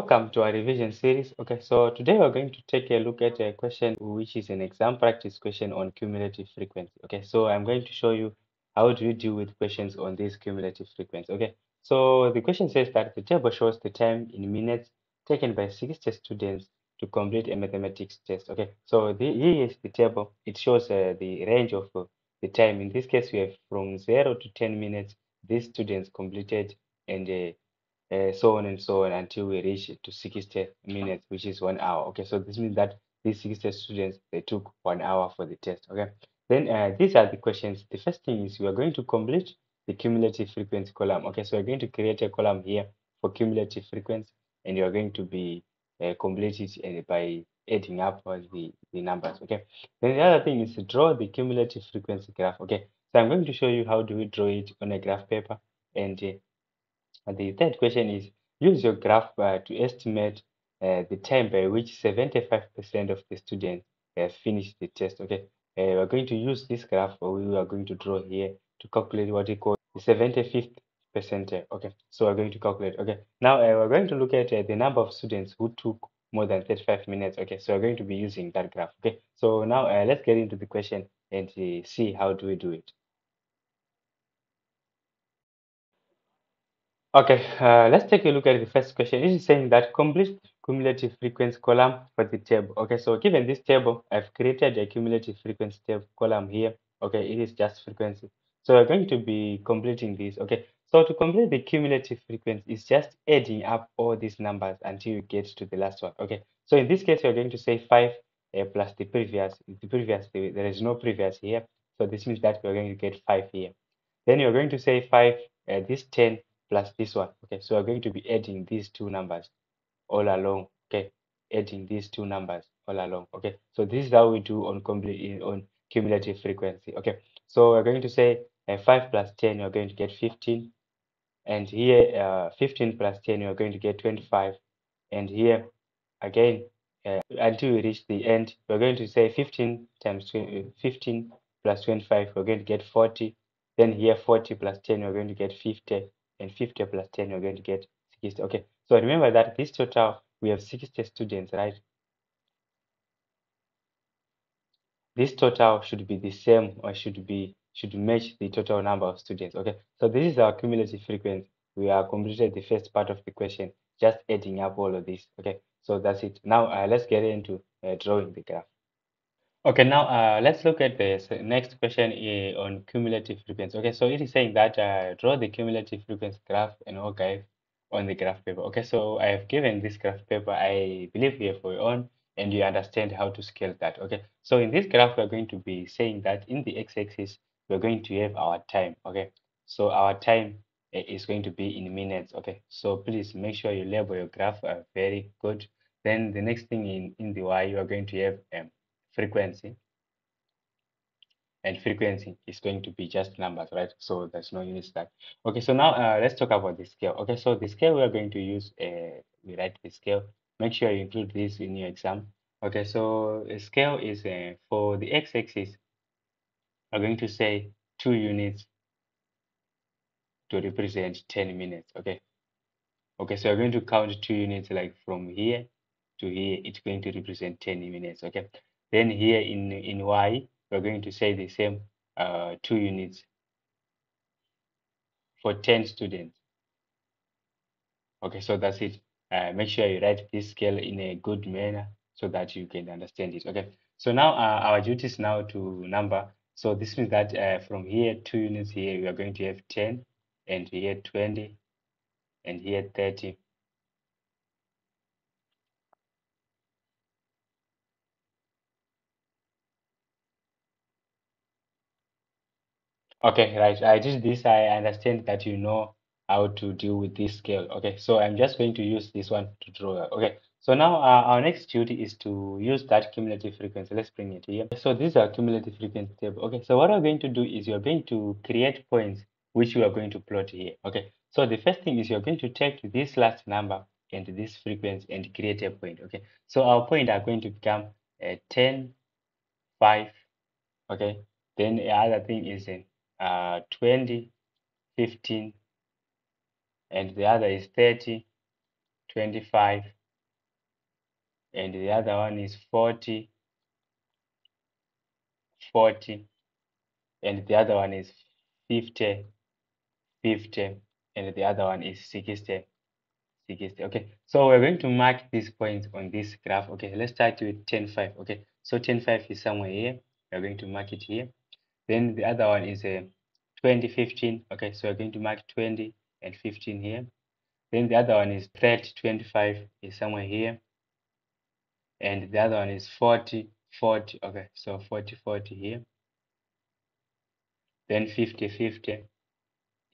welcome to our revision series. Okay, so today we're going to take a look at a question which is an exam practice question on cumulative frequency. Okay, so I'm going to show you how do you deal with questions on this cumulative frequency. Okay, so the question says that the table shows the time in minutes taken by 60 students to complete a mathematics test. Okay, so here is the table. It shows the range of the time. In this case, we have from 0 to 10 minutes. These students completed and so on and so on until we reach to 60 minutes, which is 1 hour. Okay, so this means that these 60 students, they took 1 hour for the test. Okay, then these are the questions. The first thing is we are going to complete the cumulative frequency column. Okay, so we're going to create a column here for cumulative frequency, and you're going to be complete it by adding up all the numbers. Okay, then the other thing is to draw the cumulative frequency graph. Okay, so I'm going to show you how do we draw it on a graph paper, and the third question is use your graph to estimate the time by which 75% of the students have finished the test. Okay, we're going to use this graph, or we are going to draw here to calculate what we call the 75th percentile. Okay, so we're going to calculate. Okay, now we're going to look at the number of students who took more than 35 minutes. Okay, so we're going to be using that graph. Okay, so now let's get into the question and see how do we do it. Okay, let's take a look at the first question. It is saying that complete cumulative frequency column for the table. Okay, so given this table, I've created a cumulative frequency table column here. Okay, it is just frequency. So we're going to be completing this. Okay, so to complete the cumulative frequency, it's just adding up all these numbers until you get to the last one. Okay, so in this case, we're going to say 5 plus the previous. There is no previous here. So this means that we're going to get 5 here. Then you're going to say 5, this 10 plus this one. Okay, so we're going to be adding these two numbers all along. Okay, adding these two numbers all along. Okay, so this is how we do on complete on cumulative frequency. Okay, so we're going to say 5 plus 10, you're going to get 15, and here 15 plus 10, you're going to get 25, and here again until we reach the end, we're going to say 15 times 15 plus 25, we're going to get 40. Then here 40 plus 10, we're going to get 50, and 50 plus 10, we're going to get 60. Okay, so remember that this total, we have 60 students, right? This total should be the same, or should match the total number of students. Okay, so this is our cumulative frequency. We are completed the first part of the question, just adding up all of this. Okay, so that's it. Now let's get into drawing the graph. Okay, now let's look at the next question on cumulative frequency. Okay, so it is saying that draw the cumulative frequency graph and Ogive on the graph paper. Okay, so I have given this graph paper. I believe you have your own and you understand how to scale that. Okay, so in this graph, we're going to be saying that in the x-axis, we're going to have our time. Okay, so our time is going to be in minutes. Okay, so please make sure you label your graph very good. Then the next thing in the y, you are going to have frequency, and frequency is going to be just numbers, right? So there's no units that. Okay, so now let's talk about the scale. Okay, so the scale we are going to use, we write the scale. Make sure you include this in your exam. Okay, so the scale is for the x-axis, we're going to say 2 units to represent 10 minutes. Okay, okay, so we're going to count 2 units like from here to here. It's going to represent 10 minutes. Okay, then here in y, we're going to say the same 2 units for 10 students. Okay, so that's it. Make sure you write this scale in a good manner so that you can understand it. Okay, so now our duty is now to number. So this means that from here, 2 units here, we are going to have 10, and here 20, and here 30. Okay, right. I did this. I understand that you know how to deal with this scale. Okay, so I'm just going to use this one to draw. Okay, so now our next duty is to use that cumulative frequency. Let's bring it here. So this is our cumulative frequency table. Okay, so what we're going to do is you're going to create points which you are going to plot here. Okay, so the first thing is you're going to take this last number and this frequency and create a point. Okay, so our point are going to become 10, 5. Okay, then the other thing is 20, 15, and the other is 30, 25, and the other one is 40, 40, and the other one is 50, 50, and the other one is 60, 60. Okay, so we're going to mark these points on this graph. Okay, let's start with 10, 5. Okay, so 10, 5 is somewhere here. We're going to mark it here. Then the other one is a 20, 15. Okay, so we're going to mark 20 and 15 here. Then the other one is 30, 25 is somewhere here. And the other one is 40, 40. Okay, so 40, 40 here. Then 50, 50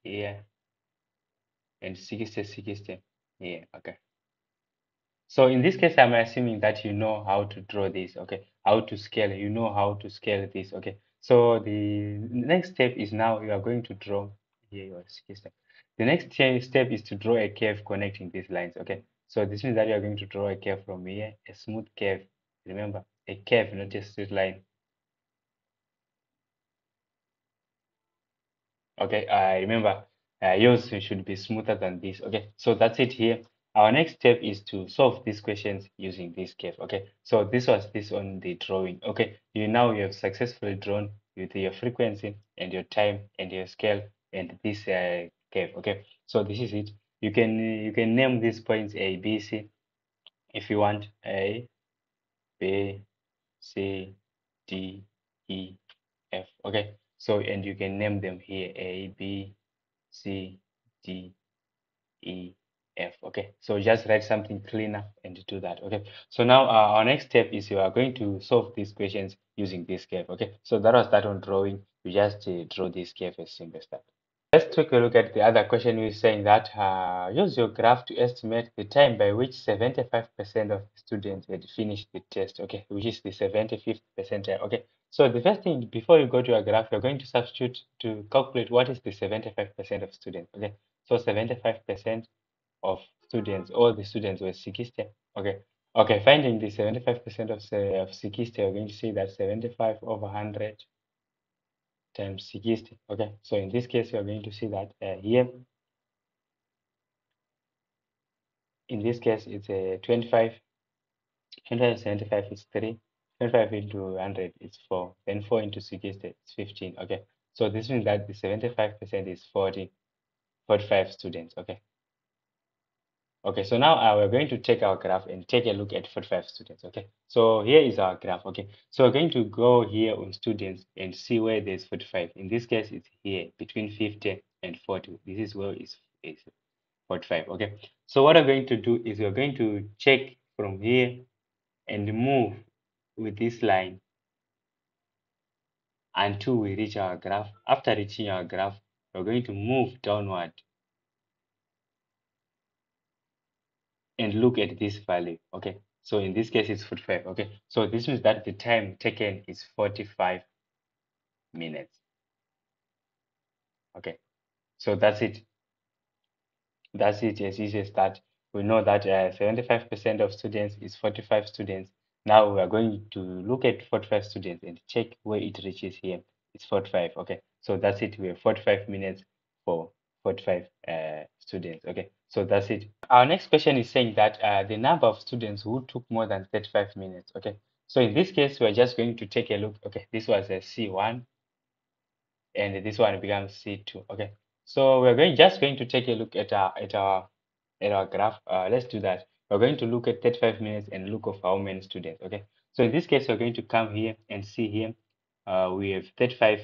here. And 60, 60 here. Okay. So in this case, I'm assuming that you know how to draw this, okay? How to scale, you know how to scale this, okay? So the next step is now you are going to draw here your step. The next step is to draw a curve connecting these lines, okay? So this means that you are going to draw a curve from here, a smooth curve. Remember, a curve, not a straight line. Okay, remember, yours should be smoother than this. Okay, so that's it here. Our next step is to solve these questions using this curve. Okay, so this was this on the drawing. Okay, you have successfully drawn with your frequency and your time and your scale and this curve. Okay, so this is it. You can name these points A, B, C if you want. A, B, C, D, E, F. Okay, so and you can name them here A, B, C, D, E, F. Okay, so just write something cleaner and do that. Okay, so now our next step is you are going to solve these questions using this curve. Okay, so that was that on drawing. You just draw this curve as simple step. Let's take a look at the other question. We're saying that use your graph to estimate the time by which 75% of students had finished the test, okay, which is the 75th percentile. Okay, so the first thing before you go to a graph, you're going to substitute to calculate what is the 75% of students. Okay, so 75% of students, all the students were 60. Okay, okay, finding the 75% of 60, we're going to say that 75 over 100 times 60. Okay, so in this case, you're going to see that here, in this case, it's a 25. 25 75 is 3. 25 into 100 is 4. Then 4 into 60 is 15. Okay, so this means that the 75% is 40, 45 students. Okay, okay, so now we're going to take our graph and take a look at 45 students. Okay, so here is our graph. Okay, so we're going to go here on students and see where there's 45. In this case, it's here between 50 and 40. This is where is 45. Okay, so what I'm going to do is we're going to check from here and move with this line until we reach our graph. After reaching our graph, we're going to move downward and look at this value. Okay, so in this case, it's 45. Okay, so this means that the time taken is 45 minutes. Okay, so that's it. That's it, as easy as that. We know that 75% of students is 45 students. Now we are going to look at 45 students and check where it reaches here. It's 45. Okay, so that's it. We have 45 minutes for 45 students. Okay, so that's it. Our next question is saying that the number of students who took more than 35 minutes. Okay, so in this case, we're just going to take a look. Okay, this was a C1 and this one becomes C2. Okay, so we're going to take a look at our graph. Let's do that. We're going to look at 35 minutes and look of how many students. Okay, so in this case, we're going to come here and see here. We have 35.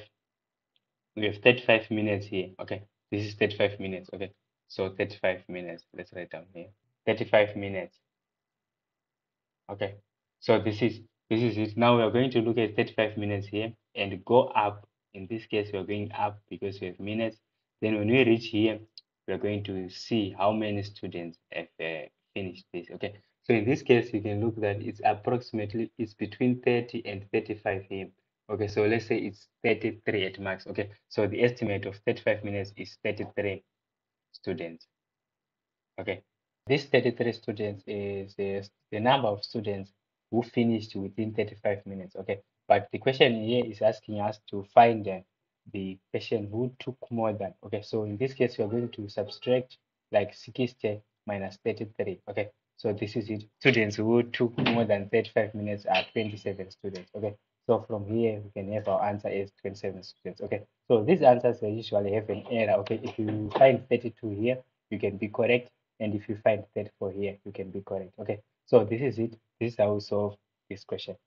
We have 35 minutes here. Okay, this is 35 minutes. Okay, so 35 minutes. Let's write down here. 35 minutes. Okay, so this is it. Now we are going to look at 35 minutes here and go up. In this case, we are going up because we have minutes. Then when we reach here, we are going to see how many students have finished this. Okay, so in this case, you can look that it's between 30 and 35 here. Okay, so let's say it's 33 at max. Okay, so the estimate of 35 minutes is 33 students. Okay, this 33 students is the number of students who finished within 35 minutes. Okay, but the question here is asking us to find the person who took more than. Okay, so in this case, we are going to subtract like 60 minus 33. Okay, So this is it. Students who took more than 35 minutes are 27 students. Okay. So from here, we can have our answer as 27 students. Okay. So these answers they usually have an error. Okay. If you find 32 here, you can be correct. And if you find 34 here, you can be correct. Okay. So this is it. This is how we solve this question.